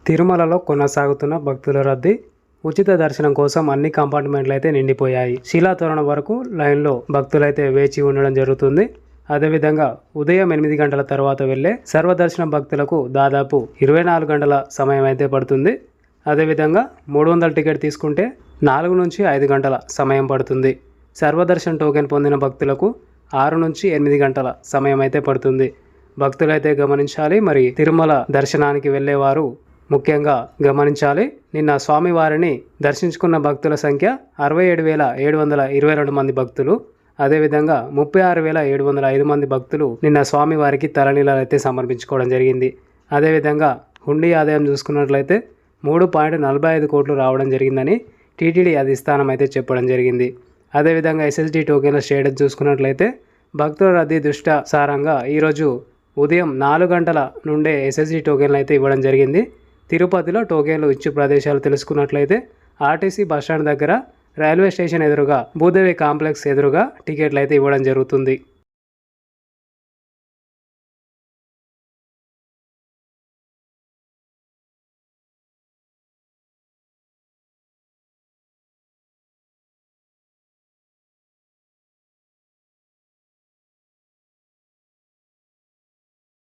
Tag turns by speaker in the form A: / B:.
A: తిరుమలలో కొనసాగుతున్న భక్తుల రద్దీ. ఉచిత దర్శనం కోసం అన్ని కంపార్ట్మెంట్లు అయితే నిండిపోయాయి. శిలాతోరణం వరకు లైన్లో భక్తులైతే వేచి ఉండడం జరుగుతుంది. అదేవిధంగా ఉదయం 8 గంటల తర్వాత వెళ్లే సర్వదర్శనం భక్తులకు దాదాపు 24 గంటల సమయం అయితే పడుతుంది. అదేవిధంగా 300 టికెట్ తీసుకుంటే 4 నుంచి 5 గంటల సమయం పడుతుంది. సర్వదర్శనం టోకెన్ పొందిన భక్తులకు 6 నుంచి 8 గంటల సమయం అయితే పడుతుంది. భక్తులైతే గమనించాలి. మరి తిరుమల దర్శనానికి వెళ్ళేవారు ముఖ్యంగా గమనించాలి. నిన్న స్వామివారిని దర్శించుకున్న భక్తుల సంఖ్య 67,722 మంది భక్తులు. అదేవిధంగా 36,705 మంది భక్తులు నిన్న స్వామివారికి తలనీలాలు అయితే సమర్పించుకోవడం జరిగింది. అదేవిధంగా హుండీ ఆదాయం చూసుకున్నట్లయితే 3.45 కోట్లు రావడం జరిగిందని టీటీడీ అధిష్టానం అయితే చెప్పడం జరిగింది. అదేవిధంగా ఎస్ఎస్డి టోకెన్ల స్టేటస్ చూసుకున్నట్లయితే భక్తుల రద్దీ దృష్ట్యాసారంగా ఈరోజు ఉదయం 4 గంటల నుండే ఎస్ఎస్డి టోకెన్లు అయితే ఇవ్వడం జరిగింది. తిరుపతిలో టోకెన్లు ఇచ్చే ప్రదేశాలు తెలుసుకున్నట్లయితే ఆర్టీసీ బస్టాండ్ దగ్గర, రైల్వే స్టేషన్ ఎదురుగా, భూదేవి కాంప్లెక్స్ ఎదురుగా టికెట్లు అయితే ఇవ్వడం జరుగుతుంది.